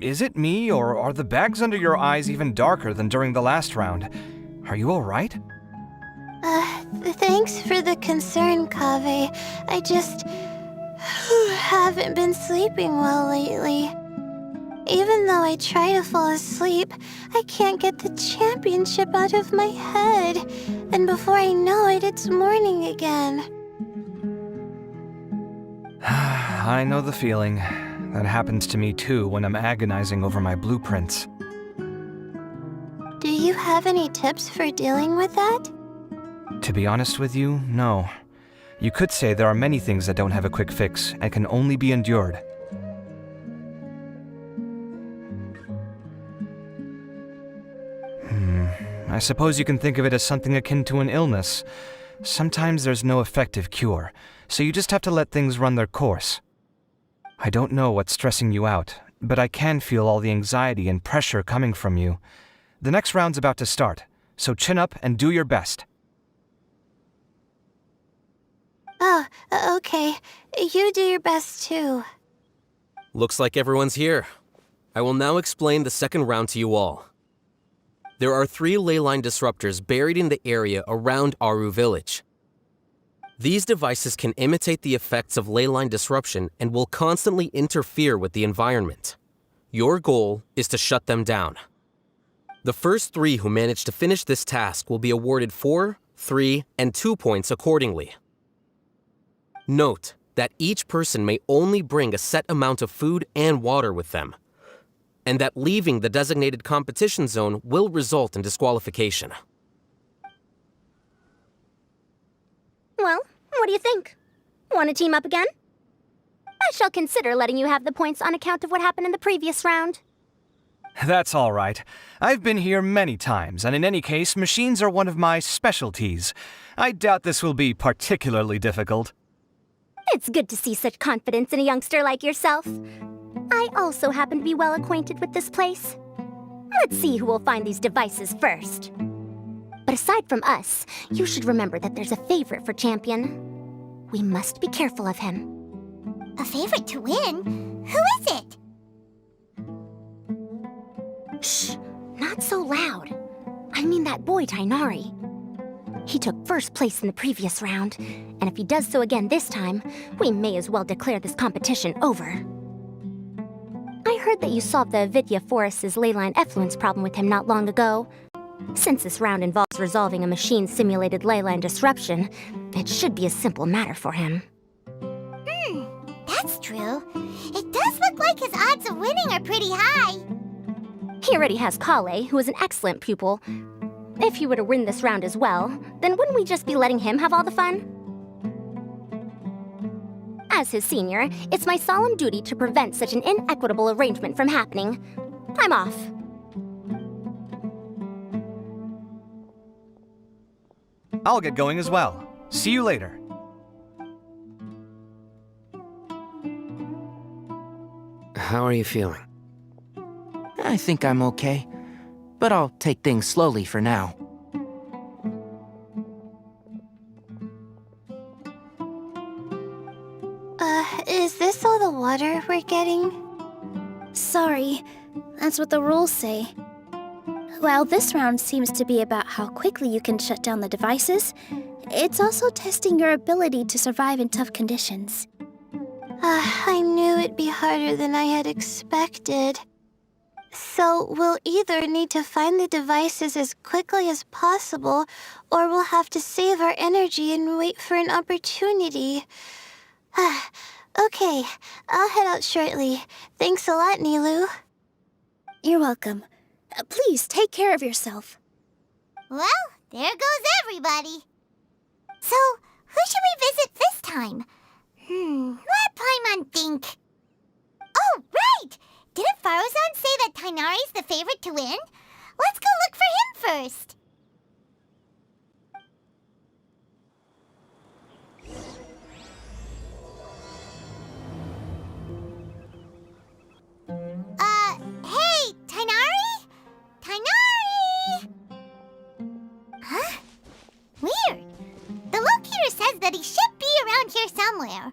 Is it me, or are the bags under your eyes even darker than during the last round? Are you alright? Thanks for the concern, Kaveh. I just haven't been sleeping well lately. Even though I try to fall asleep, I can't get the championship out of my head. And before I know it, it's morning again. I know the feeling. That happens to me too when I'm agonizing over my blueprints. Do you have any tips for dealing with that? To be honest with you, no. You could say there are many things that don't have a quick fix and can only be endured. I suppose you can think of it as something akin to an illness. Sometimes there's no effective cure, so you just have to let things run their course. I don't know what's stressing you out, but I can feel all the anxiety and pressure coming from you. The next round's about to start, so chin up and do your best. Oh, okay. You do your best too. Looks like everyone's here. I will now explain the second round to you all. There are 3 ley line disruptors buried in the area around Aru village. These devices can imitate the effects of ley line disruption and will constantly interfere with the environment. Your goal is to shut them down. The first 3 who manage to finish this task will be awarded 4, 3, and 2 points accordingly. Note that each person may only bring a set amount of food and water with them, and that leaving the designated competition zone will result in disqualification. Well, what do you think? Want to team up again? I shall consider letting you have the points on account of what happened in the previous round. That's all right. I've been here many times, and in any case, machines are one of my specialties. I doubt this will be particularly difficult. It's good to see such confidence in a youngster like yourself. I also happen to be well acquainted with this place. Let's see who will find these devices first. But aside from us, you should remember that there's a favorite for champion. We must be careful of him. A favorite to win? Who is it? Shh, not so loud. I mean that boy Tainari. He took first place in the previous round, and if he does so again this time, we may as well declare this competition over. I heard that you solved the Avidya Forest's leyline effluence problem with him not long ago. Since this round involves resolving a machine-simulated leyline disruption, it should be a simple matter for him. That's true. It does look like his odds of winning are pretty high. He already has Kale, who is an excellent pupil. If he were to win this round as well, then wouldn't we just be letting him have all the fun? As his senior, it's my solemn duty to prevent such an inequitable arrangement from happening. I'm off. I'll get going as well. See you later. How are you feeling? I think I'm okay, but I'll take things slowly for now. Is this all the water we're getting? Sorry, that's what the rules say. While this round seems to be about how quickly you can shut down the devices, it's also testing your ability to survive in tough conditions. I knew it'd be harder than I had expected. So we'll either need to find the devices as quickly as possible, or we'll have to save our energy and wait for an opportunity. Okay, I'll head out shortly. Thanks a lot, Nilu. You're welcome. Please take care of yourself. Well, there goes everybody. So, who should we visit this time? Let Paimon think. Oh, right! Didn't Faruzan say that Tainari's the favorite to win? Let's go look for him first. Hey, Tainari? Tainari! Huh? Weird. The locator says that he should be around here somewhere.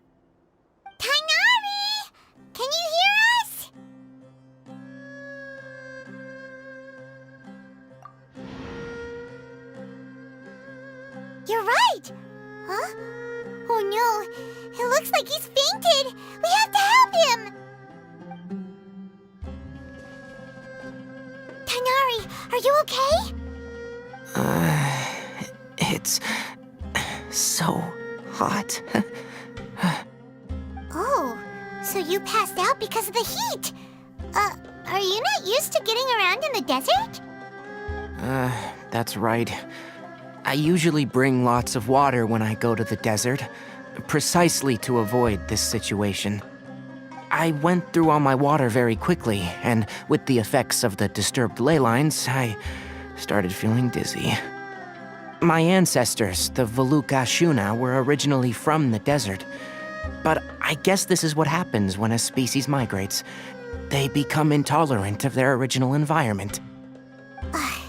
Tainari! Can you hear us? you're right! Huh? Oh no, it looks like he's fainted! We have to help him! Tighnari, are you okay? It's so hot. Oh, so you passed out because of the heat! Are you not used to getting around in the desert? That's right. I usually bring lots of water when I go to the desert, precisely to avoid this situation. I went through all my water very quickly, and with the effects of the disturbed ley lines, I started feeling dizzy. My ancestors, the Veluca Shuna, were originally from the desert. But I guess this is what happens when a species migrates. They become intolerant of their original environment.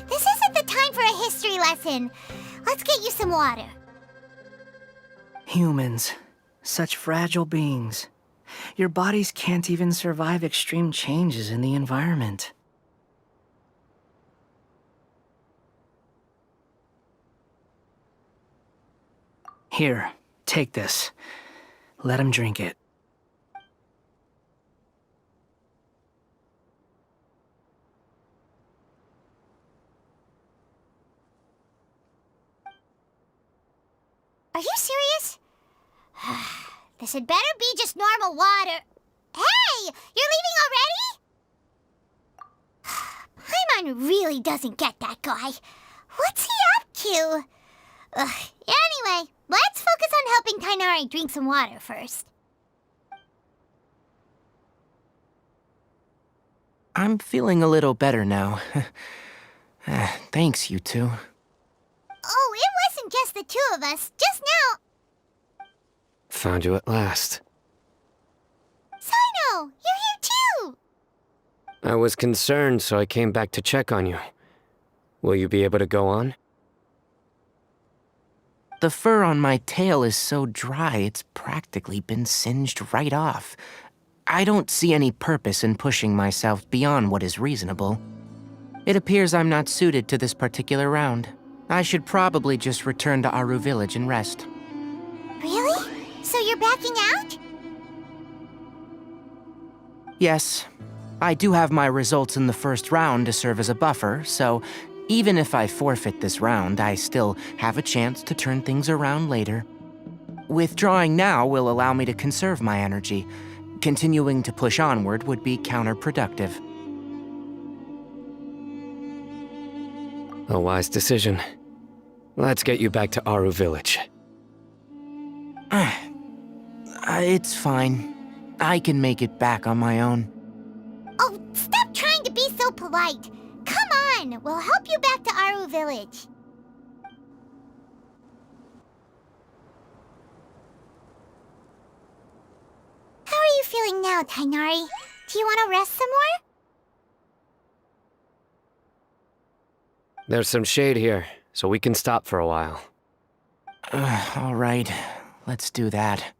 This isn't the time for a history lesson. Let's get you some water. Humans. Such fragile beings. Your bodies can't even survive extreme changes in the environment. Here, take this. Let him drink it. Are you serious? This had better be just normal water. Hey! You're leaving already? Paimon really doesn't get that guy. What's he up to? Anyway, let's focus on helping Tighnari drink some water first. I'm feeling a little better now. Thanks, you two. Oh, it wasn't just the two of us. Just now... Found you at last. Sino, you're here too! I was concerned, so I came back to check on you. Will you be able to go on? The fur on my tail is so dry, it's practically been singed right off. I don't see any purpose in pushing myself beyond what is reasonable. It appears I'm not suited to this particular round. I should probably just return to Aru village and rest. Really? So you're backing out? Yes. I do have my results in the first round to serve as a buffer, so even if I forfeit this round, I still have a chance to turn things around later. Withdrawing now will allow me to conserve my energy. Continuing to push onward would be counterproductive. A wise decision. Let's get you back to Aru village. It's fine. I can make it back on my own. Oh, stop trying to be so polite. Come on, we'll help you back to Aru village. How are you feeling now, Tighnari? Do you want to rest some more? There's some shade here, so we can stop for a while. All right, let's do that.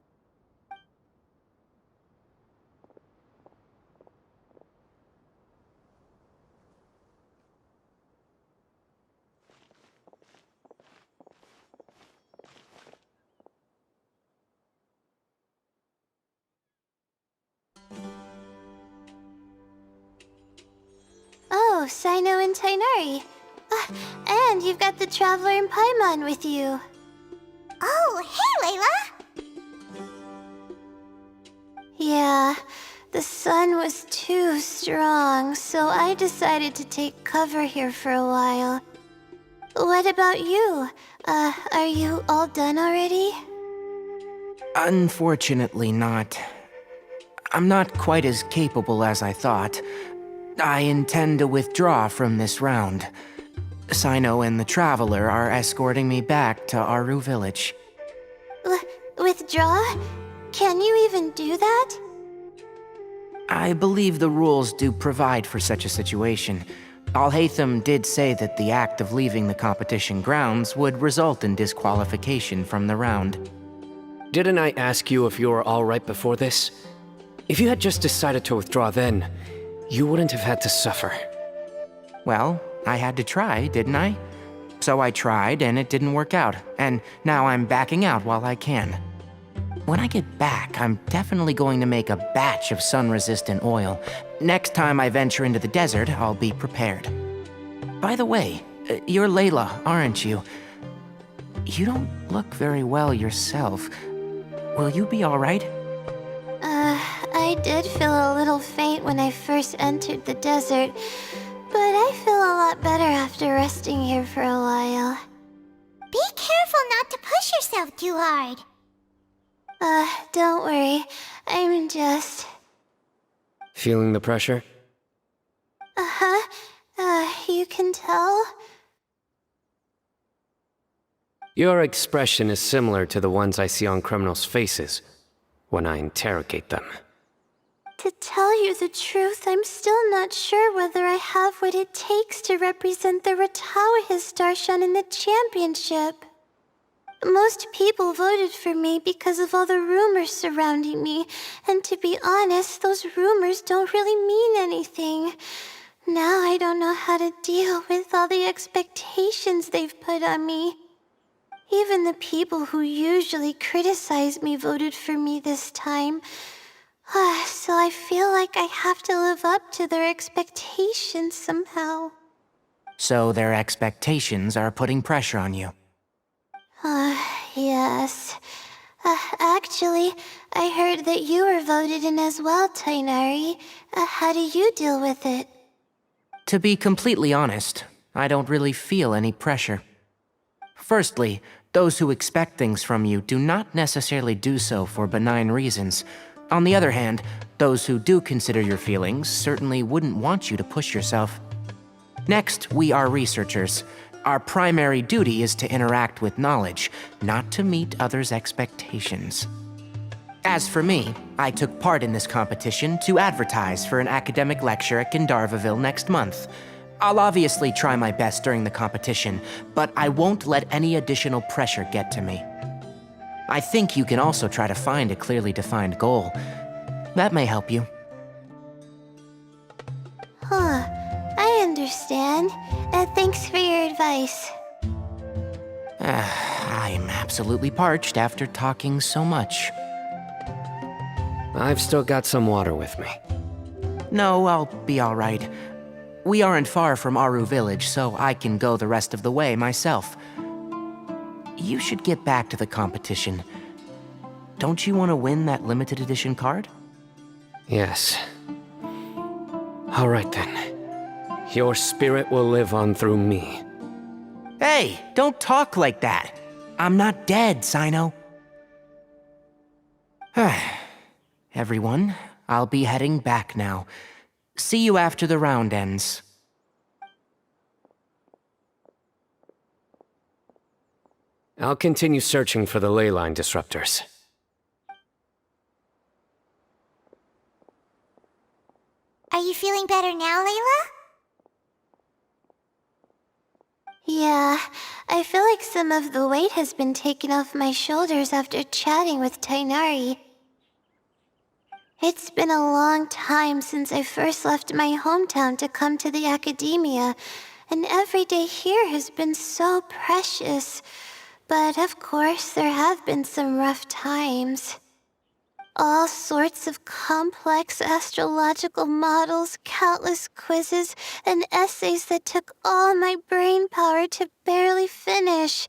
Oh, Sino and Tighnari. And you've got the Traveler and Paimon with you. Oh, hey, Layla! Yeah, the sun was too strong, so I decided to take cover here for a while. What about you? Are you all done already? Unfortunately not. I'm not quite as capable as I thought. I intend to withdraw from this round. Sino and the Traveler are escorting me back to Aru village. Withdraw? Can you even do that? I believe the rules do provide for such a situation. Alhaitham did say that the act of leaving the competition grounds would result in disqualification from the round. Didn't I ask you if you were all right before this? If you had just decided to withdraw then, you wouldn't have had to suffer. Well, I had to try, didn't I? So I tried, and it didn't work out, and now I'm backing out while I can. When I get back, I'm definitely going to make a batch of sun-resistant oil. Next time I venture into the desert, I'll be prepared. By the way, you're Layla, aren't you? You don't look very well yourself. Will you be all right? I did feel a little faint when I first entered the desert, but I feel a lot better after resting here for a while. Be careful not to push yourself too hard. Don't worry. I'm just... Feeling the pressure? You can tell? Your expression is similar to the ones I see on criminals' faces when I interrogate them. To tell you the truth, I'm still not sure whether I have what it takes to represent the Ratawa Darshan in the championship. Most people voted for me because of all the rumors surrounding me, and to be honest, those rumors don't really mean anything. Now I don't know how to deal with all the expectations they've put on me. Even the people who usually criticize me voted for me this time. So I feel like I have to live up to their expectations somehow. So their expectations are putting pressure on you. Yes. Actually, I heard that you were voted in as well, Tainari. How do you deal with it? To be completely honest, I don't really feel any pressure. Firstly, those who expect things from you do not necessarily do so for benign reasons. On the other hand, those who do consider your feelings certainly wouldn't want you to push yourself. Next, we are researchers. Our primary duty is to interact with knowledge, not to meet others' expectations. As for me, I took part in this competition to advertise for an academic lecture at Gandharvaville next month. I'll obviously try my best during the competition, but I won't let any additional pressure get to me. I think you can also try to find a clearly defined goal. That may help you. I understand. Thanks for your advice. I'm absolutely parched after talking so much. I've still got some water with me. No, I'll be all right. We aren't far from Aru village, so I can go the rest of the way myself. You should get back to the competition. Don't you want to win that limited edition card? Yes. All right then. Your spirit will live on through me. Hey, don't talk like that. I'm not dead, Sino. Everyone, I'll be heading back now. See you after the round ends. I'll continue searching for the ley line disruptors. Are you feeling better now, Layla? Yeah, I feel like some of the weight has been taken off my shoulders after chatting with Tainari. It's been a long time since I first left my hometown to come to the academia, and every day here has been so precious. But of course, there have been some rough times. All sorts of complex astrological models, countless quizzes, and essays that took all my brain power to barely finish.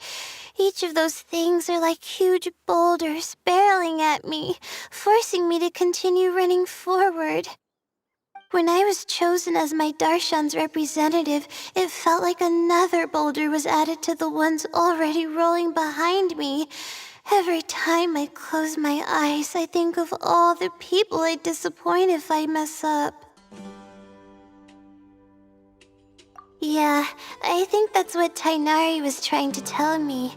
Each of those things are like huge boulders barreling at me, forcing me to continue running forward. When I was chosen as my Darshan's representative, it felt like another boulder was added to the ones already rolling behind me. Every time I close my eyes, I think of all the people I'd disappoint if I mess up. Yeah, I think that's what Tainari was trying to tell me.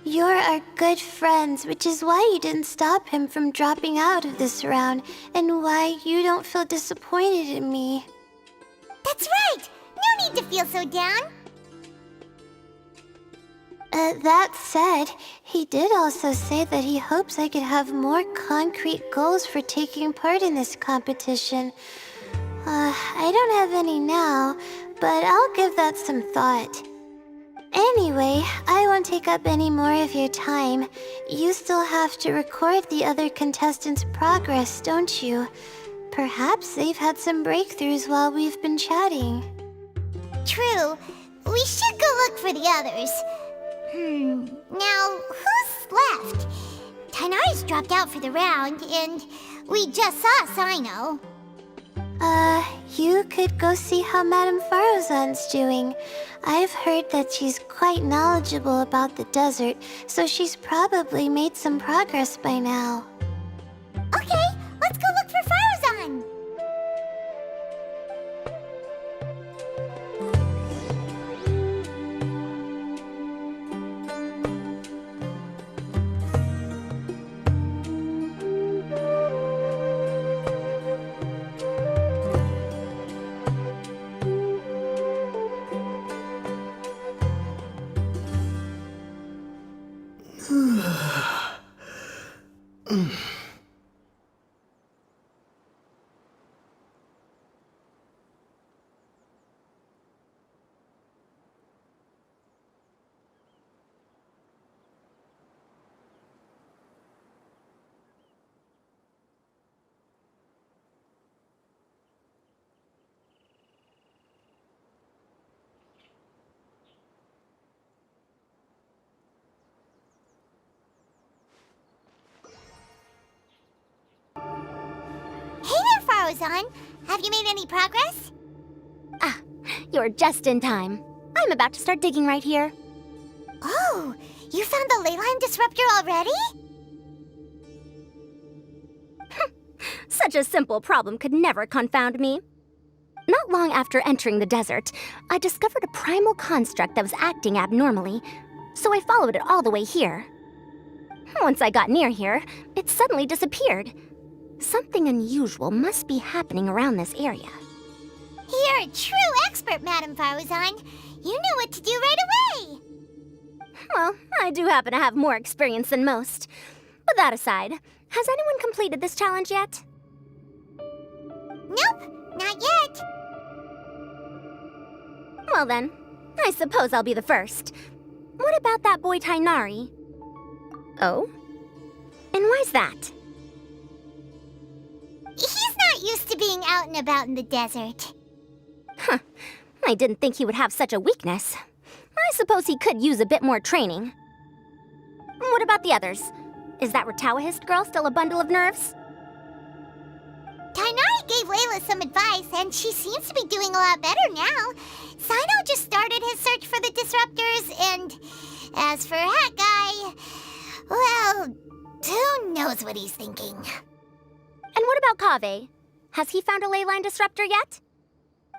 You're our good friends, which is why you didn't stop him from dropping out of this round, and why you don't feel disappointed in me. That's right! No need to feel so down! That said, he did also say that he hopes I could have more concrete goals for taking part in this competition. I don't have any now, but I'll give that some thought. Anyway, I won't take up any more of your time. You still have to record the other contestants' progress, don't you? Perhaps they've had some breakthroughs while we've been chatting. True. We should go look for the others. Now, who's left? Tainari's dropped out for the round, and we just saw Sino. You could go see how Madame Farozan's doing. I've heard that she's quite knowledgeable about the desert, so she's probably made some progress by now. Okay, let's go look for Farozan. Farozan, have you made any progress? Ah, you're just in time. I'm about to start digging right here. Oh, you found the leyline disruptor already? Such a simple problem could never confound me. Not long after entering the desert, I discovered a primal construct that was acting abnormally, so I followed it all the way here. Once I got near here, it suddenly disappeared. Something unusual must be happening around this area. You're a true expert, Madame Farozan. You knew what to do right away. Well, I do happen to have more experience than most. But that aside, has anyone completed this challenge yet? Nope, not yet. Well then, I suppose I'll be the first. What about that boy Tainari? Oh? And why's that? He's not used to being out and about in the desert. Huh. I didn't think he would have such a weakness. I suppose he could use a bit more training. What about the others? Is that Retawahist girl still a bundle of nerves? Tainari gave Layla some advice, and she seems to be doing a lot better now. Sino just started his search for the disruptors, and as for Hat Guy, well, who knows what he's thinking. And what about Kaveh? Has he found a leyline disruptor yet?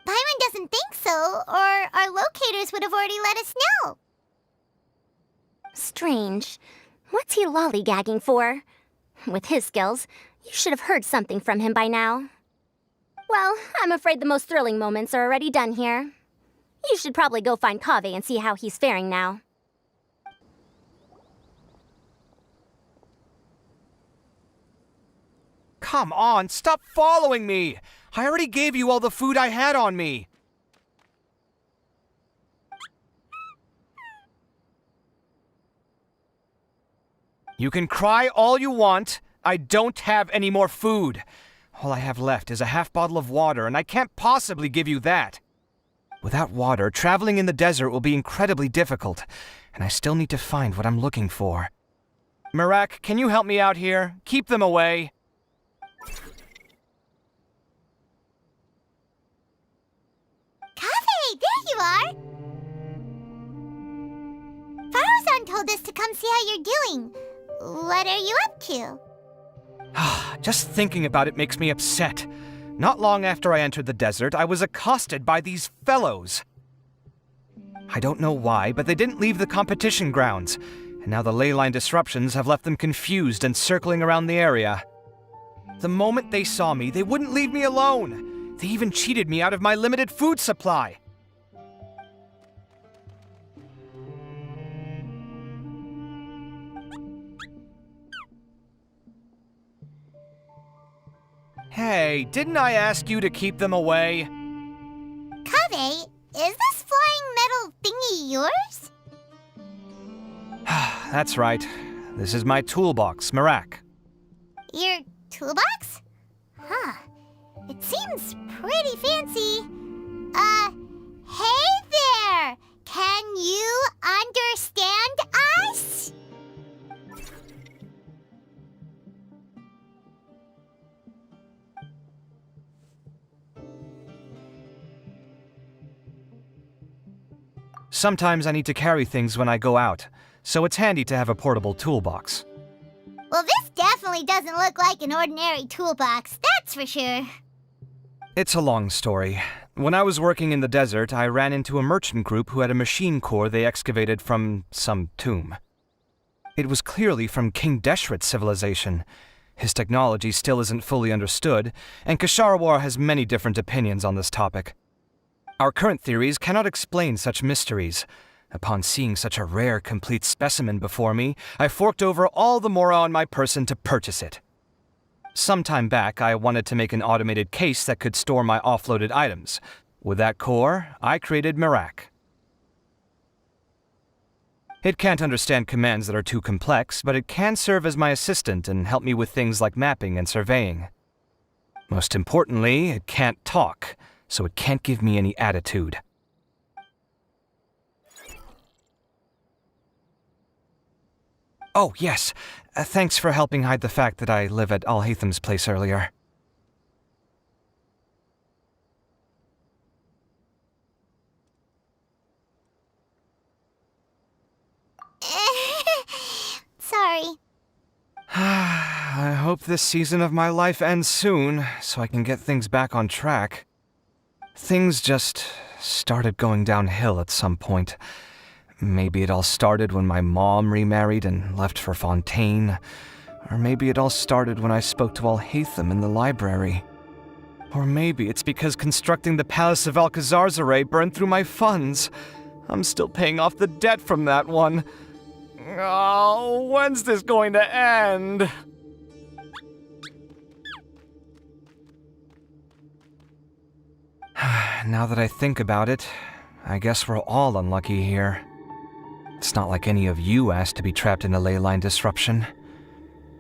Paimon doesn't think so, or our locators would have already let us know. Strange. What's he lollygagging for? With his skills, you should have heard something from him by now. Well, I'm afraid the most thrilling moments are already done here. You should probably go find Kaveh and see how he's faring now. Come on, stop following me! I already gave you all the food I had on me! You can cry all you want. I don't have any more food. All I have left is a half bottle of water, and I can't possibly give you that. Without water, traveling in the desert will be incredibly difficult, and I still need to find what I'm looking for. Mirak, can you help me out here? Keep them away. Kaveh, there you are! Farozan told us to come see how you're doing. What are you up to? Just thinking about it makes me upset. Not long after I entered the desert, I was accosted by these fellows. I don't know why, but they didn't leave the competition grounds, and now the leyline disruptions have left them confused and circling around the area. The moment they saw me, they wouldn't leave me alone. They even cheated me out of my limited food supply. Hey, didn't I ask you to keep them away? Kaveh, is this flying metal thingy yours? that's right. This is my toolbox, Mirak. Your toolbox? Huh. It seems pretty fancy. Hey there! Can you understand us? Sometimes I need to carry things when I go out, so it's handy to have a portable toolbox. Well, this definitely doesn't look like an ordinary toolbox, that's for sure. It's a long story. When I was working in the desert, I ran into a merchant group who had a machine core they excavated from some tomb. It was clearly from King Deshret's civilization. His technology still isn't fully understood, and Kasharawar has many different opinions on this topic. Our current theories cannot explain such mysteries. Upon seeing such a rare, complete specimen before me, I forked over all the mora on my person to purchase it. Some time back, I wanted to make an automated case that could store my offloaded items. With that core, I created Mirak. It can't understand commands that are too complex, but it can serve as my assistant and help me with things like mapping and surveying. Most importantly, it can't talk, so it can't give me any attitude. Oh, yes. Thanks for helping hide the fact that I live at Alhatham's place earlier. Sorry. I hope this season of my life ends soon, so I can get things back on track. Things just started going downhill at some point. Maybe it all started when my mom remarried and left for Fontaine. Or maybe it all started when I spoke to Alhatham in the library. Or maybe it's because constructing the Palace of Alcazar's burned through my funds. I'm still paying off the debt from that one. Oh, when's this going to end? Now that I think about it, I guess we're all unlucky here. It's not like any of you asked to be trapped in a ley line disruption.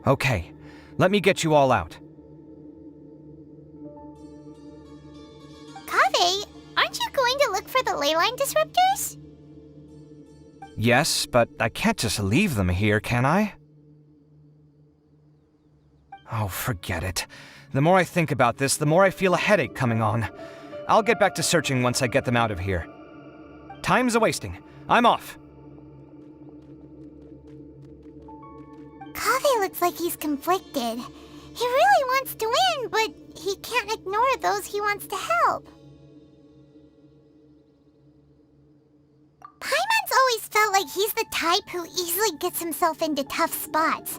Okay, let me get you all out. Kaveh, aren't you going to look for the ley line disruptors? Yes, but I can't just leave them here, can I? Oh, forget it. The more I think about this, the more I feel a headache coming on. I'll get back to searching once I get them out of here. Time's a-wasting. I'm off. Kaveh looks like he's conflicted. He really wants to win, but he can't ignore those he wants to help. Paimon's always felt like he's the type who easily gets himself into tough spots.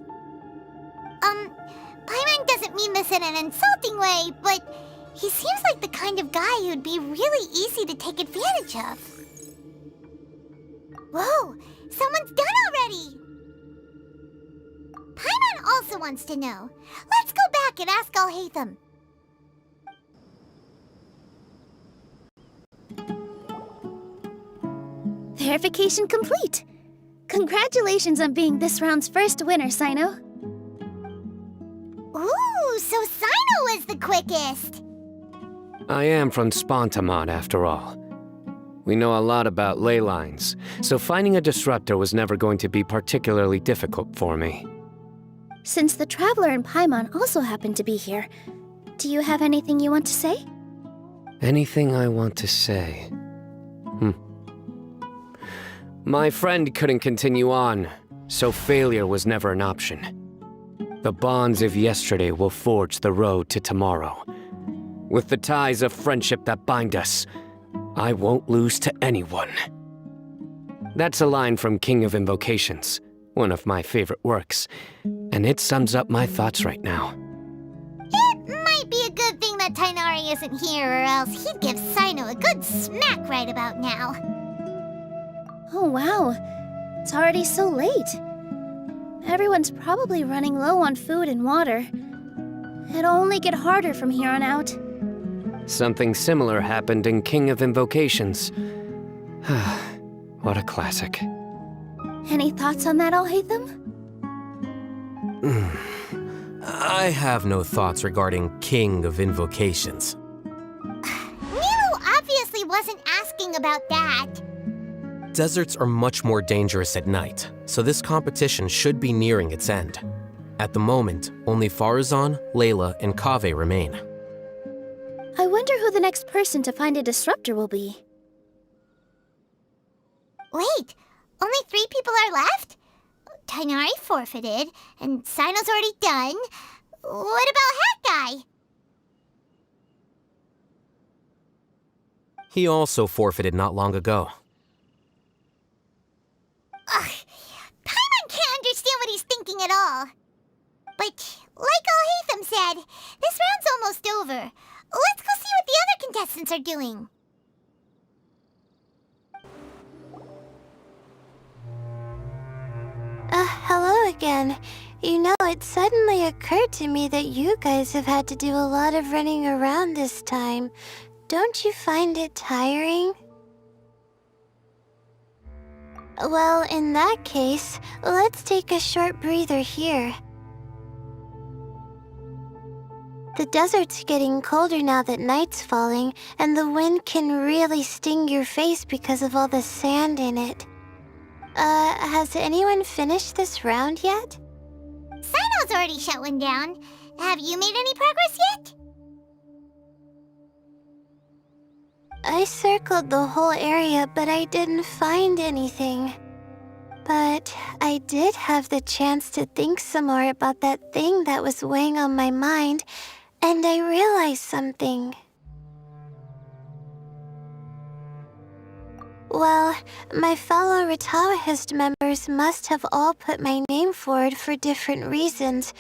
Paimon doesn't mean this in an insulting way, but he seems like the kind of guy who'd be really easy to take advantage of. Whoa, someone's done already! Paimon also wants to know. Let's go back and ask Alhatham. Verification complete! Congratulations on being this round's first winner, Sino. Ooh, so Sino was the quickest! I am from Spontamod, after all. We know a lot about ley lines, so finding a disruptor was never going to be particularly difficult for me. Since the Traveler and Paimon also happen to be here, do you have anything you want to say? Anything I want to say? My friend couldn't continue on, so failure was never an option. The bonds of yesterday will forge the road to tomorrow. With the ties of friendship that bind us, I won't lose to anyone. That's a line from King of Invocations, one of my favorite works, and it sums up my thoughts right now. It might be a good thing that Tighnari isn't here, or else he'd give Sino a good smack right about now. Oh wow, it's already so late. Everyone's probably running low on food and water. It'll only get harder from here on out. Something similar happened in King of Invocations. What a classic. Any thoughts on that, Alhaitham? I have no thoughts regarding King of Invocations. Nero obviously wasn't asking about that. Deserts are much more dangerous at night, so this competition should be nearing its end. At the moment, only Farazan, Layla, and Kaveh remain. I wonder who the next person to find a disruptor will be. Wait, only 3 people are left? Tighnari forfeited, and Sino's already done. What about Hat Guy? He also forfeited not long ago. Ugh, Paimon can't understand what he's thinking at all. But, like Alhaitham said, this round's almost over. Let's go see what the other contestants are doing. Hello again. You know, it suddenly occurred to me that you guys have had to do a lot of running around this time. Don't you find it tiring? Well, in that case, let's take a short breather here. The desert's getting colder now that night's falling, and the wind can really sting your face because of all the sand in it. Has anyone finished this round yet? Sino's already shut one down. Have you made any progress yet? I circled the whole area, but I didn't find anything. But I did have the chance to think some more about that thing that was weighing on my mind, and I realized something. Well, my fellow Rataohist members must have all put my name forward for different reasons,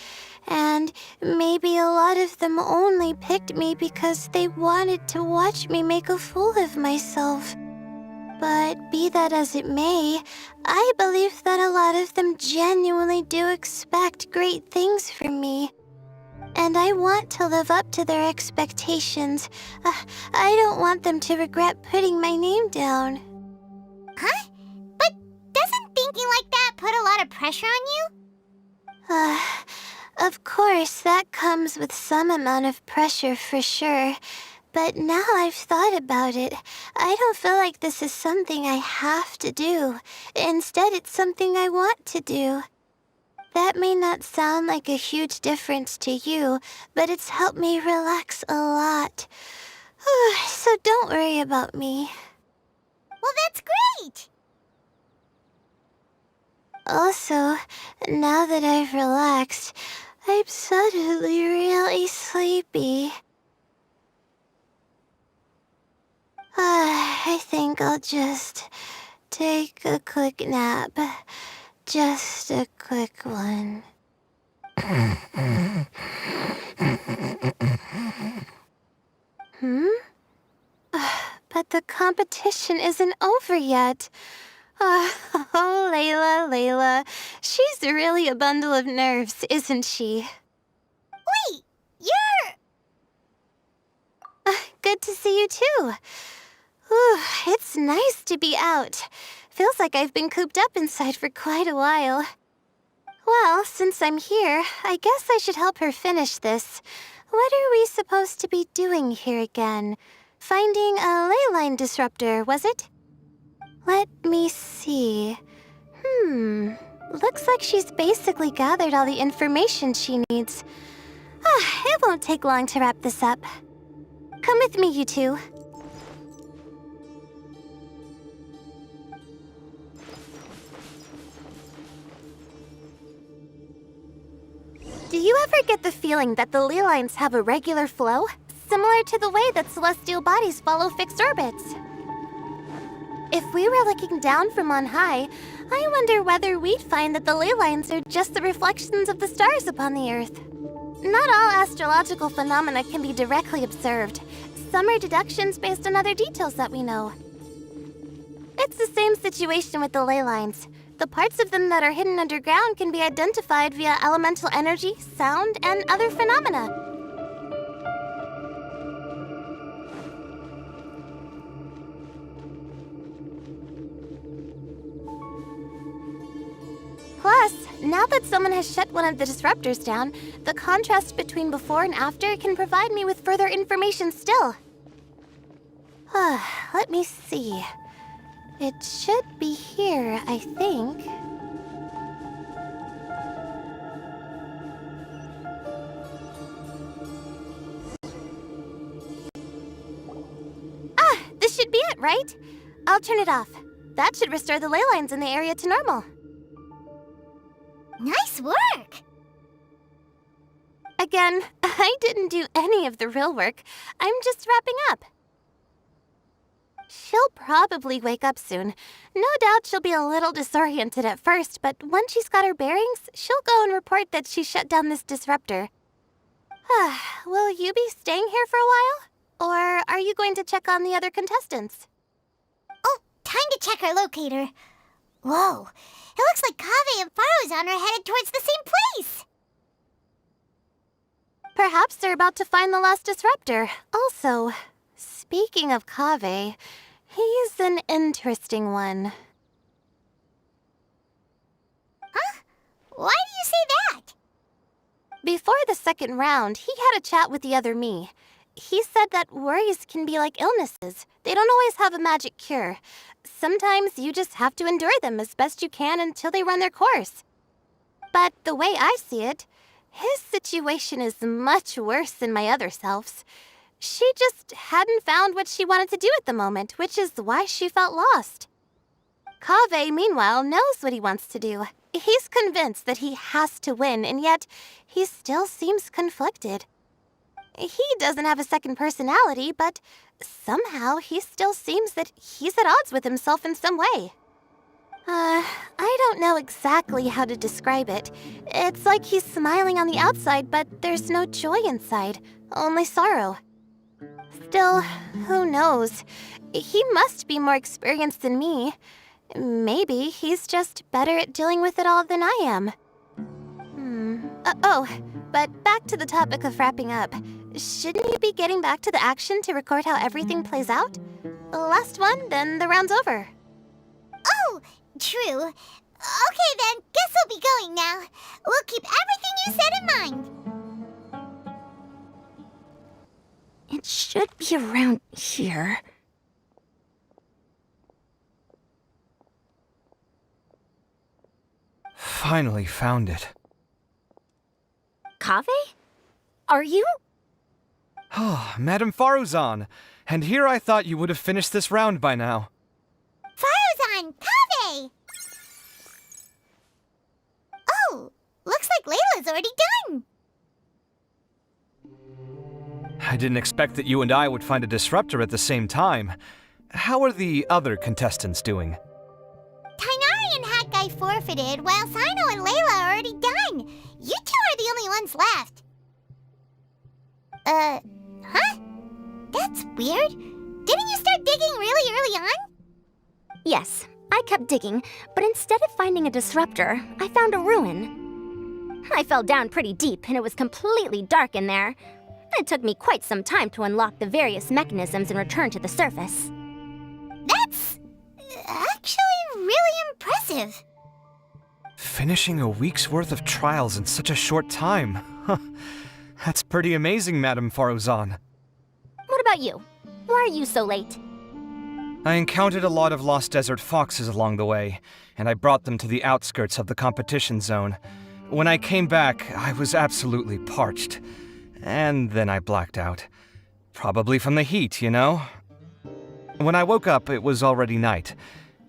and maybe a lot of them only picked me because they wanted to watch me make a fool of myself. But be that as it may, I believe that a lot of them genuinely do expect great things from me. And I want to live up to their expectations. I don't want them to regret putting my name down. Huh? But doesn't thinking like that put a lot of pressure on you? Of course, that comes with some amount of pressure for sure. But now I've thought about it, I don't feel like this is something I have to do. Instead, it's something I want to do. That may not sound like a huge difference to you, but it's helped me relax a lot. So don't worry about me. Well, that's great! Also, now that I've relaxed, I'm suddenly really sleepy. I think I'll just take a quick nap. Just a quick one. But the competition isn't over yet. Oh, Layla. She's really a bundle of nerves, isn't she? Wait, you're... Good to see you too. Whew, it's nice to be out. Feels like I've been cooped up inside for quite a while. Well, since I'm here, I guess I should help her finish this. What are we supposed to be doing here again? Finding a ley line disruptor, was it? Let me see. Looks like she's basically gathered all the information she needs. It won't take long to wrap this up. Come with me, you two. Do you ever get the feeling that the ley lines have a regular flow? Similar to the way that celestial bodies follow fixed orbits? If we were looking down from on high, I wonder whether we'd find that the ley lines are just the reflections of the stars upon the Earth. Not all astrological phenomena can be directly observed. Some are deductions based on other details that we know. It's the same situation with the ley lines. The parts of them that are hidden underground can be identified via elemental energy, sound, and other phenomena. Plus, now that someone has shut one of the disruptors down, the contrast between before and after can provide me with further information still. Let me see. It should be here, I think. This should be it, right? I'll turn it off. That should restore the ley lines in the area to normal. Nice work! Again, I didn't do any of the real work. I'm just wrapping up. She'll probably wake up soon. No doubt she'll be a little disoriented at first, but once she's got her bearings, she'll go and report that she shut down this disruptor. Will you be staying here for a while? Or are you going to check on the other contestants? Oh, time to check our locator. Whoa, it looks like Kaveh and Faruzan are headed towards the same place. Perhaps they're about to find the last disruptor. Also, speaking of Kaveh, he's an interesting one. Huh? Why do you say that? Before the second round, he had a chat with the other me. He said that worries can be like illnesses. They don't always have a magic cure. Sometimes you just have to endure them as best you can until they run their course. But the way I see it, his situation is much worse than my other self's. She just hadn't found what she wanted to do at the moment, which is why she felt lost. Kaveh, meanwhile, knows what he wants to do. He's convinced that he has to win, and yet he still seems conflicted. He doesn't have a second personality, but somehow he still seems that he's at odds with himself in some way. I don't know exactly how to describe it. It's like he's smiling on the outside, but there's no joy inside, only sorrow. Still, who knows? He must be more experienced than me. Maybe he's just better at dealing with it all than I am. But back to the topic of wrapping up. Shouldn't you be getting back to the action to record how everything plays out? The last one, then the round's over. Oh, true. Okay then, guess we'll be going now. We'll keep everything you said in mind. It should be around here. Finally found it. Kaveh? Are you? Oh, Madame Faruzan. And here I thought you would have finished this round by now. Faruzan! Kaveh! Oh, looks like Layla's already done. I didn't expect that you and I would find a disruptor at the same time. How are the other contestants doing? Tainari and Hat Guy forfeited, while Sino and Layla are already done. You two are the only ones left. Huh? That's weird. Didn't you start digging really early on? Yes, I kept digging, but instead of finding a disruptor, I found a ruin. I fell down pretty deep, and it was completely dark in there. It took me quite some time to unlock the various mechanisms and return to the surface. That's actually really impressive. Finishing a week's worth of trials in such a short time. Huh. That's pretty amazing, Madame Faruzan. What about you? Why are you so late? I encountered a lot of lost desert foxes along the way, and I brought them to the outskirts of the competition zone. When I came back, I was absolutely parched. And then I blacked out. Probably from the heat, you know? When I woke up, it was already night.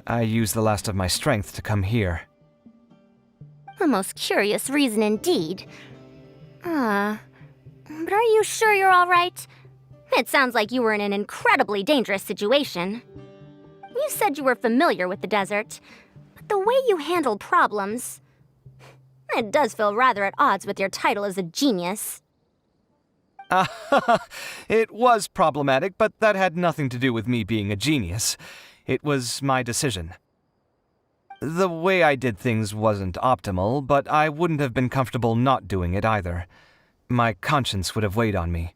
I used the last of my strength to come here. A most curious reason indeed. But are you sure you're all right? It sounds like you were in an incredibly dangerous situation. You said you were familiar with the desert, but the way you handled problems... It does feel rather at odds with your title as a genius. It was problematic, but that had nothing to do with me being a genius. It was my decision. The way I did things wasn't optimal, but I wouldn't have been comfortable not doing it either. My conscience would have weighed on me.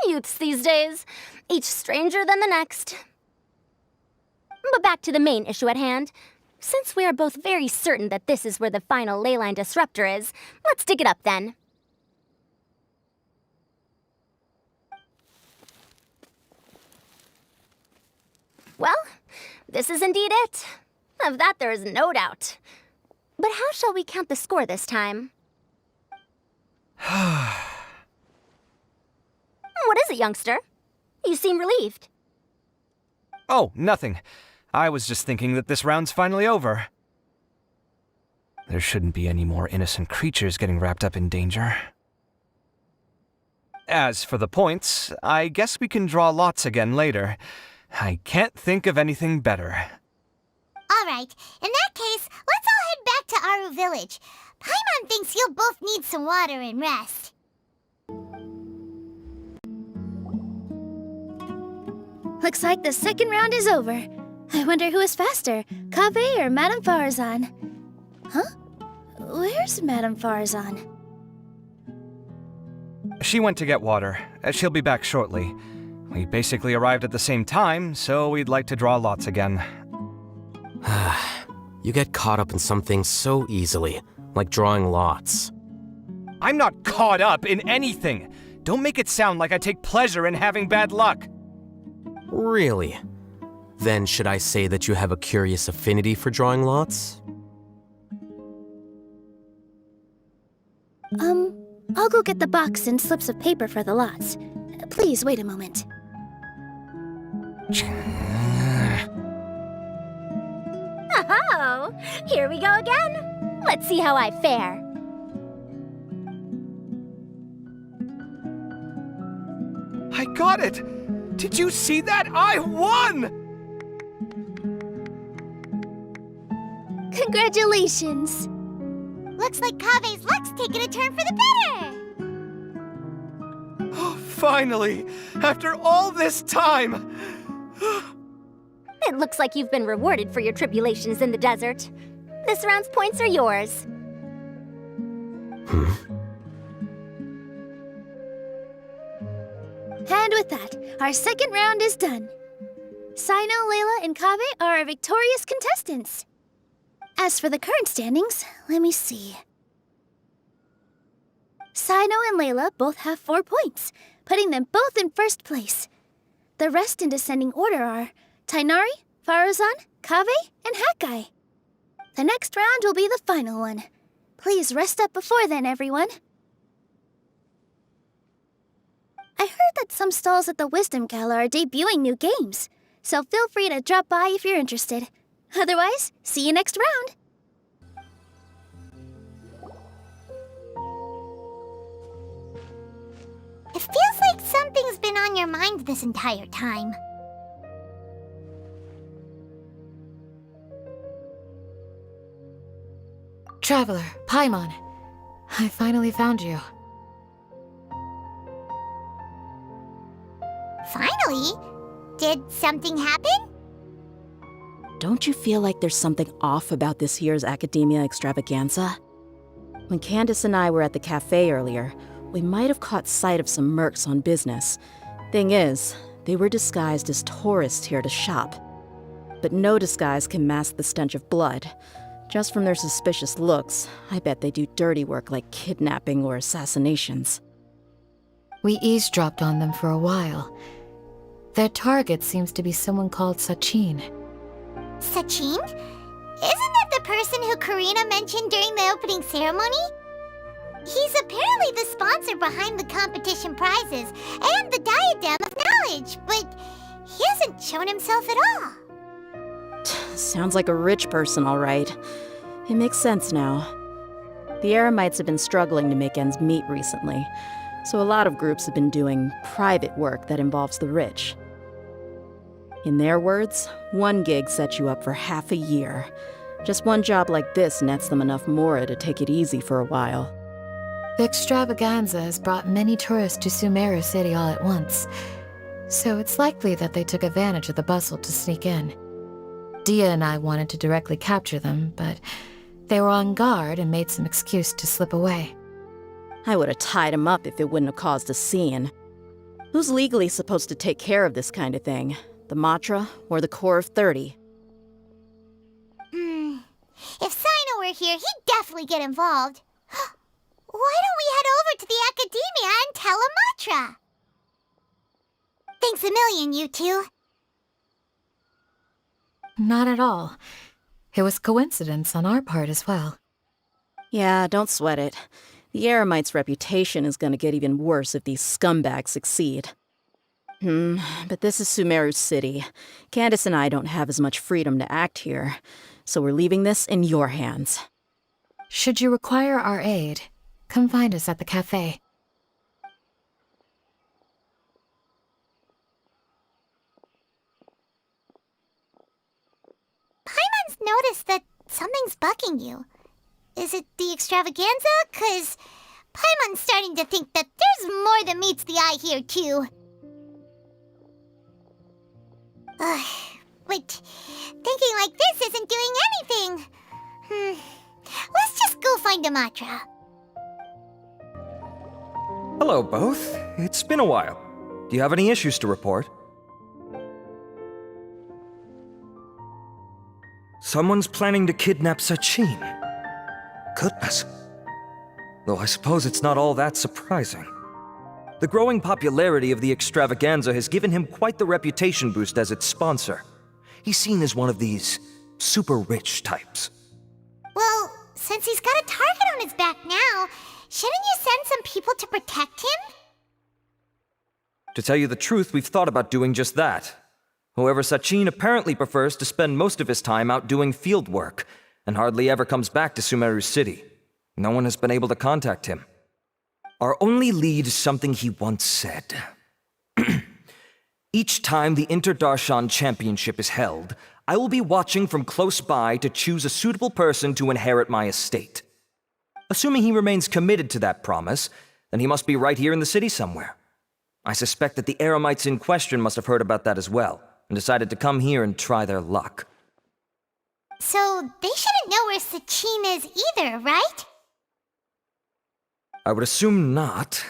Youths these days, each stranger than the next. But back to the main issue at hand. Since we are both very certain that this is where the final leyline disruptor is, let's dig it up then. Well, this is indeed it. Of that there is no doubt. But how shall we count the score this time? What is it, youngster? You seem relieved. Oh, nothing. I was just thinking that this round's finally over. There shouldn't be any more innocent creatures getting wrapped up in danger. As for the points, I guess we can draw lots again later. I can't think of anything better. All right, in that case, let's all head back to Aru Village. Paimon thinks you'll both need some water and rest. Looks like the second round is over. I wonder who is faster, Kaveh or Madame Farazan? Huh? Where's Madame Farazan? She went to get water. She'll be back shortly. We basically arrived at the same time, so we'd like to draw lots again. You get caught up in some things so easily, like drawing lots. I'm not caught up in anything! Don't make it sound like I take pleasure in having bad luck! Really? Then should I say that you have a curious affinity for drawing lots? I'll go get the box and slips of paper for the lots. Please wait a moment. Oh, here we go again. Let's see how I fare. I got it! Did you see that? I won! Congratulations! Looks like Kaveh's luck's taking a turn for the better. Oh, finally! After all this time! It looks like you've been rewarded for your tribulations in the desert. This round's points are yours. And with that, our second round is done. Sino, Layla, and Kaveh are our victorious contestants. As for the current standings, let me see. Sino and Layla both have 4 points, putting them both in first place. The rest in descending order are Tainari, Farazan, Kaveh, and Hakai. The next round will be the final one. Please rest up before then, everyone. I heard that some stalls at the Wisdom Gala are debuting new games, so feel free to drop by if you're interested. Otherwise, see you next round! It feels like something's been on your mind this entire time. Traveler, Paimon, I finally found you. Finally? Did something happen? Don't you feel like there's something off about this year's Academia Extravaganza? When Candace and I were at the cafe earlier, we might have caught sight of some mercs on business. Thing is, they were disguised as tourists here to shop. But no disguise can mask the stench of blood. Just from their suspicious looks, I bet they do dirty work like kidnapping or assassinations. We eavesdropped on them for a while. Their target seems to be someone called Sachin. Sachin? Isn't that the person who Karina mentioned during the opening ceremony? He's apparently the sponsor behind the competition prizes and the Diadem of Knowledge, but he hasn't shown himself at all. Sounds like a rich person, all right. It makes sense now. The Eremites have been struggling to make ends meet recently, so a lot of groups have been doing private work that involves the rich. In their words, one gig sets you up for half a year. Just one job like this nets them enough mora to take it easy for a while. The extravaganza has brought many tourists to Sumeru City all at once, so it's likely that they took advantage of the bustle to sneak in. Dia and I wanted to directly capture them, but they were on guard and made some excuse to slip away. I would have tied him up if it wouldn't have caused a scene. Who's legally supposed to take care of this kind of thing? The Matra or the Corps of 30? If Sino were here, he'd definitely get involved. Why don't we head over to the Academia and tell Amatra? Thanks a million, you two. Not at all. It was coincidence on our part as well. Yeah, don't sweat it. The Eremite's reputation is gonna get even worse if these scumbags succeed. But this is Sumeru City. Candace and I don't have as much freedom to act here, so we're leaving this in your hands. Should you require our aid, come find us at the cafe. Paimon's noticed that something's bugging you. Is it the extravaganza? 'Cause Paimon's starting to think that there's more than meets the eye here, too. But thinking like this isn't doing anything. Let's just go find Amatra. Hello, both. It's been a while. Do you have any issues to report? Someone's planning to kidnap Sachin. Goodness. Though I suppose it's not all that surprising. The growing popularity of the extravaganza has given him quite the reputation boost as its sponsor. He's seen as one of these super rich types. Well, since he's got a target on his back now, shouldn't you send some people to protect him? To tell you the truth, we've thought about doing just that. However, Sachin apparently prefers to spend most of his time out doing field work, and hardly ever comes back to Sumeru City. No one has been able to contact him. Our only lead is something he once said. Each time the Inter-Darshan Championship is held, I will be watching from close by to choose a suitable person to inherit my estate. Assuming he remains committed to that promise, then he must be right here in the city somewhere. I suspect that the Eremites in question must have heard about that as well, and decided to come here and try their luck. So they shouldn't know where Sachin is either, right? I would assume not.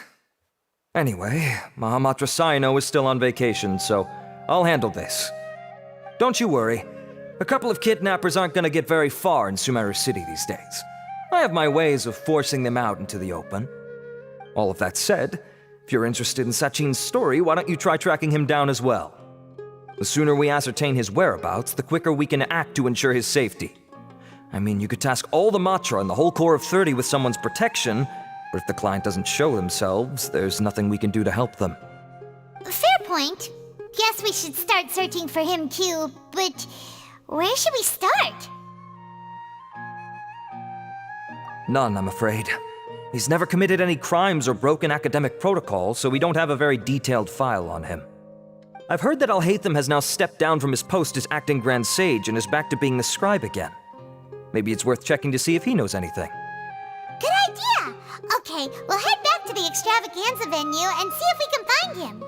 Anyway, Mahamatra Saino is still on vacation, so I'll handle this. Don't you worry. A couple of kidnappers aren't gonna get very far in Sumeru City these days. I have my ways of forcing them out into the open. All of that said, if you're interested in Sachin's story, why don't you try tracking him down as well? The sooner we ascertain his whereabouts, the quicker we can act to ensure his safety. I mean, you could task all the Matra and the whole Corps of 30 with someone's protection, but if the client doesn't show themselves, there's nothing we can do to help them. Fair point. Guess we should start searching for him too, but where should we start? None, I'm afraid. He's never committed any crimes or broken academic protocol, so we don't have a very detailed file on him. I've heard that Alhaitham has now stepped down from his post as acting Grand Sage and is back to being the scribe again. Maybe it's worth checking to see if he knows anything. Good idea! Okay, we'll head back to the extravaganza venue and see if we can find him.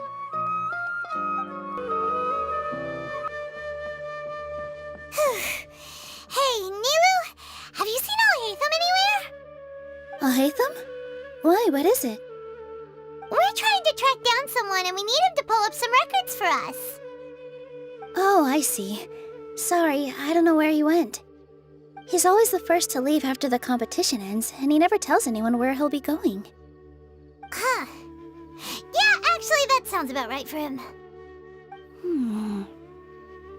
Hey, Nilu, have you seen Alhaitham anywhere? Alhaitham? Why, what is it? We're trying to track down someone and we need him to pull up some records for us. Oh, I see. Sorry, I don't know where he went. He's always the first to leave after the competition ends, and he never tells anyone where he'll be going. Huh. Yeah, actually, that sounds about right for him.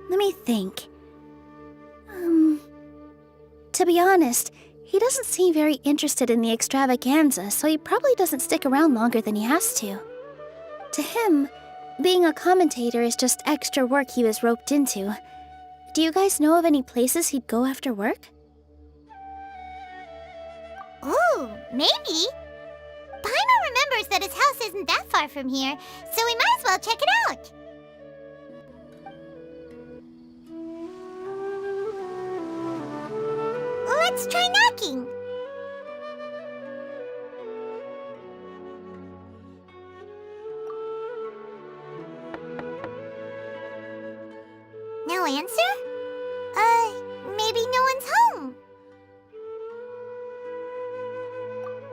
Let me think. To be honest, he doesn't seem very interested in the extravaganza, so he probably doesn't stick around longer than he has to. To him, being a commentator is just extra work he was roped into. Do you guys know of any places he'd go after work? Ooh, maybe. Paimon remembers that his house isn't that far from here, so we might as well check it out. Let's try knocking. No answer? Maybe no one's home.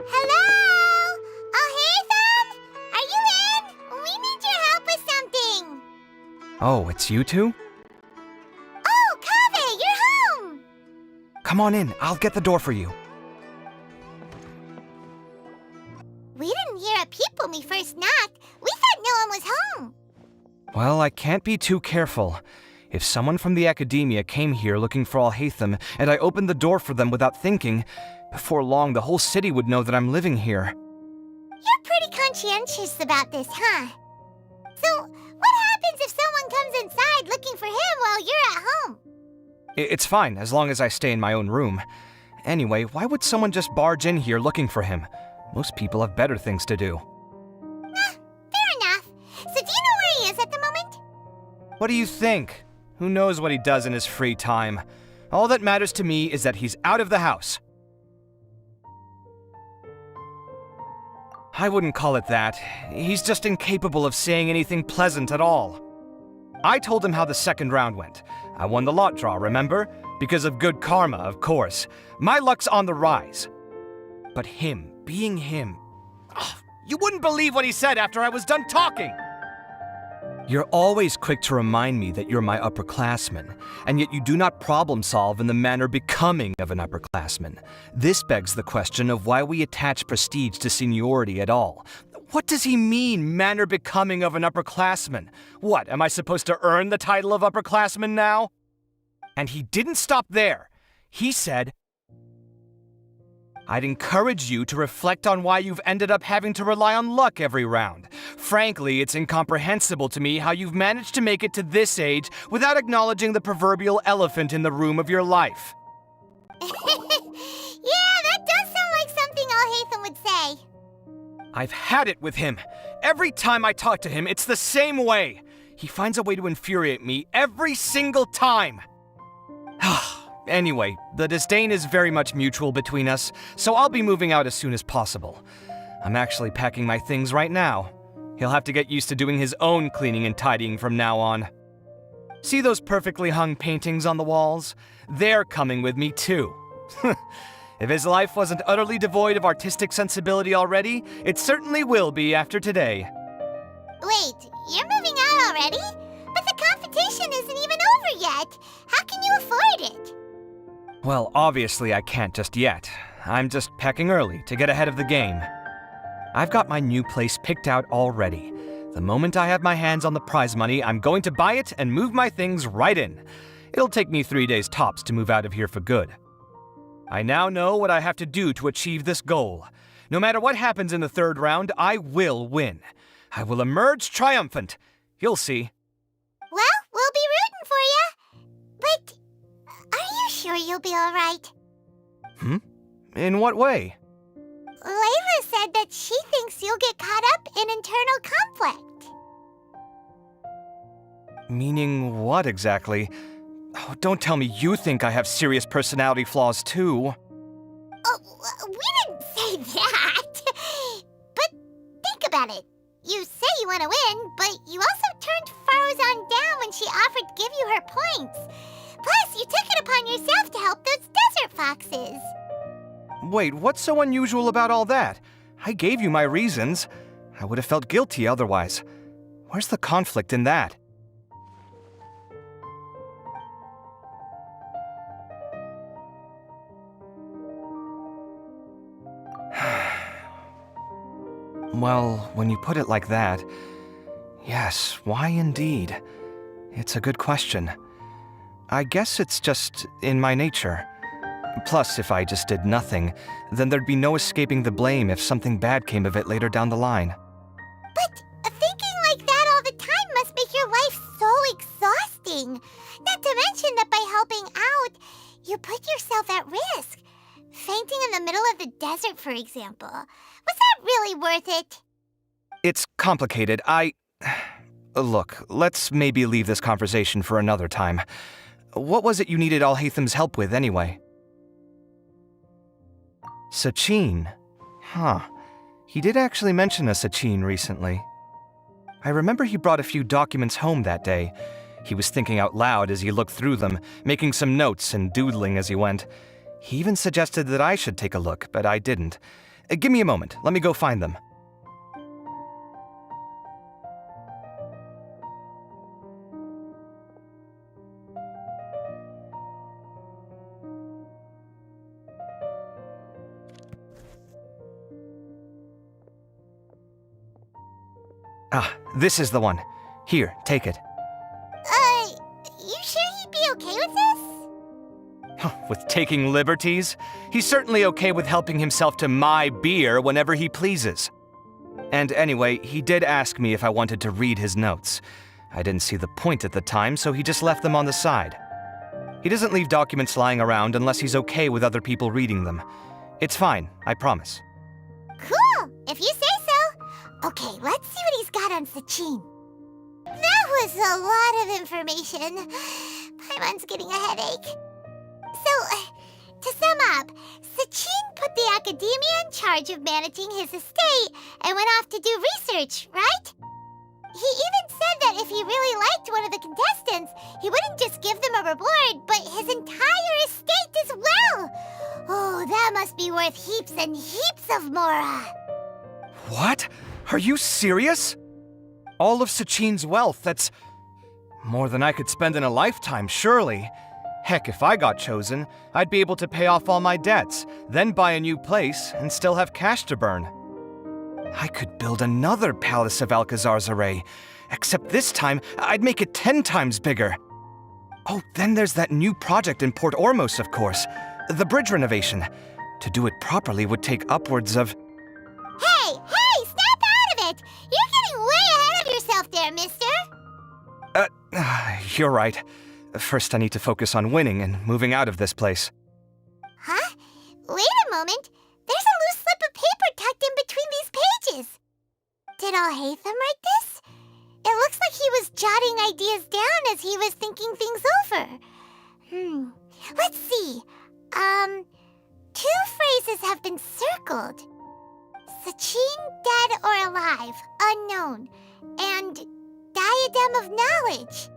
Hello? Alhaitham? Are you in? We need your help with something. Oh, it's you two? Oh, Kaveh, you're home! Come on in, I'll get the door for you. We didn't hear a peep when we first knocked. We thought no one was home. Well, I can't be too careful. If someone from the Academia came here looking for Alhaitham, and I opened the door for them without thinking, before long the whole city would know that I'm living here. You're pretty conscientious about this, huh? So, what happens if someone comes inside looking for him while you're at home? It's fine, as long as I stay in my own room. Anyway, why would someone just barge in here looking for him? Most people have better things to do. Fair enough. So do you know where he is at the moment? What do you think? Who knows what he does in his free time? All that matters to me is that he's out of the house. I wouldn't call it that. He's just incapable of saying anything pleasant at all. I told him how the second round went. I won the lot draw, remember? Because of good karma, of course. My luck's on the rise. But him, being him... ugh, you wouldn't believe what he said after I was done talking! You're always quick to remind me that you're my upperclassman, and yet you do not problem solve in the manner becoming of an upperclassman. This begs the question of why we attach prestige to seniority at all. What does he mean, manner becoming of an upperclassman? What, am I supposed to earn the title of upperclassman now? And he didn't stop there. He said, I'd encourage you to reflect on why you've ended up having to rely on luck every round. Frankly, it's incomprehensible to me how you've managed to make it to this age without acknowledging the proverbial elephant in the room of your life. Yeah, that does sound like something Alhaitham would say. I've had it with him. Every time I talk to him, it's the same way. He finds a way to infuriate me every single time. Anyway, the disdain is very much mutual between us, so I'll be moving out as soon as possible. I'm actually packing my things right now. He'll have to get used to doing his own cleaning and tidying from now on. See those perfectly hung paintings on the walls? They're coming with me too. If his life wasn't utterly devoid of artistic sensibility already, it certainly will be after today. Wait, you're moving out already? But the competition isn't even over yet. How can you afford it? Well, obviously I can't just yet. I'm just packing early to get ahead of the game. I've got my new place picked out already. The moment I have my hands on the prize money, I'm going to buy it and move my things right in. It'll take me 3 days tops to move out of here for good. I now know what I have to do to achieve this goal. No matter what happens in the third round, I will win. I will emerge triumphant. You'll see. Well, we'll be rooting for you. But are you sure you'll be all right? In what way? Layla said that she thinks you'll get caught up in internal conflict. Meaning what exactly? Oh, don't tell me you think I have serious personality flaws too. Oh, we didn't say that. But think about it. You say you want to win, but you also turned Farozan down when she offered to give you her points. Plus, you took it upon yourself to help those desert foxes. Wait, what's so unusual about all that? I gave you my reasons. I would have felt guilty otherwise. Where's the conflict in that? Well, when you put it like that, yes, why indeed? It's a good question. I guess it's just in my nature. Plus, if I just did nothing, then there'd be no escaping the blame if something bad came of it later down the line. But thinking like that all the time must make your life so exhausting. Not to mention that by helping out, you put yourself at risk. Fainting in the middle of the desert, for example. Was that really worth it? It's complicated. Look, let's maybe leave this conversation for another time. What was it you needed Alhaitham's help with, anyway? Sachin? Huh. He did actually mention a Sachin recently. I remember he brought a few documents home that day. He was thinking out loud as he looked through them, making some notes and doodling as he went. He even suggested that I should take a look, but I didn't. Give me a moment. Let me go find them. Ah, this is the one. Here, take it. You sure he'd be okay with this? With taking liberties? He's certainly okay with helping himself to my beer whenever he pleases. And anyway, he did ask me if I wanted to read his notes. I didn't see the point at the time, so he just left them on the side. He doesn't leave documents lying around unless he's okay with other people reading them. It's fine, I promise. Cool, if you say so. Okay, let's see what he's got on Sachin. That was a lot of information. Paimon's getting a headache. So, to sum up, Sachin put the academia in charge of managing his estate and went off to do research, right? He even said that if he really liked one of the contestants, he wouldn't just give them a reward, but his entire estate as well. Oh, that must be worth heaps and heaps of mora. What? Are you serious? All of Sachin's wealth, that's more than I could spend in a lifetime, surely. Heck, if I got chosen, I'd be able to pay off all my debts, then buy a new place, and still have cash to burn. I could build another Palace of Alcazar's Array, except this time, I'd make it 10 times bigger. Oh, then there's that new project in Port Ormos, of course. The bridge renovation. To do it properly would take upwards of... Hey, snap out of it! You're getting way ahead of yourself there, mister! You're right. First, I need to focus on winning and moving out of this place. Huh? Wait a moment. There's a loose slip of paper tucked in between these pages. Did Alhaitham write this? It looks like he was jotting ideas down as he was thinking things over. Let's see. 2 phrases have been circled. Sachin, dead or alive, unknown, and diadem of knowledge.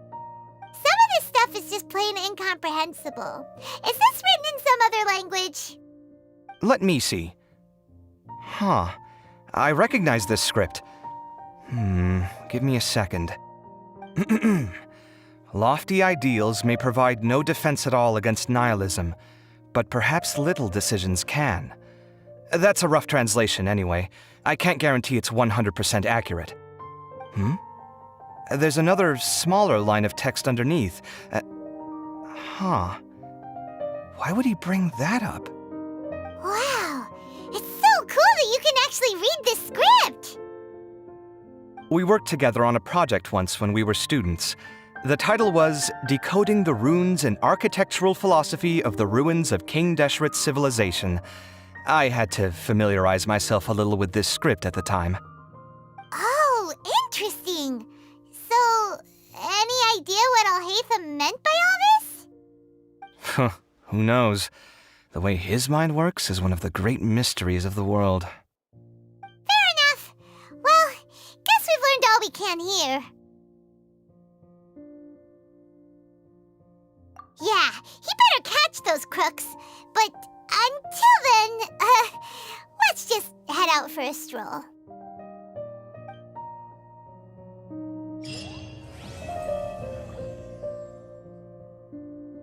Some of this stuff is just plain incomprehensible. Is this written in some other language? Let me see. Huh. I recognize this script. Give me a second. Lofty ideals may provide no defense at all against nihilism, but perhaps little decisions can. That's a rough translation anyway. I can't guarantee it's 100% accurate. There's another smaller line of text underneath. Why would he bring that up? Wow, it's so cool that you can actually read this script! We worked together on a project once when we were students. The title was Decoding the Runes and Architectural Philosophy of the Ruins of King Deshret's Civilization. I had to familiarize myself a little with this script at the time. Oh, interesting. So, any idea what Alhaitham meant by all this? Who knows? The way his mind works is one of the great mysteries of the world. Fair enough. Well, guess we've learned all we can here. Yeah, he better catch those crooks. But until then, let's just head out for a stroll.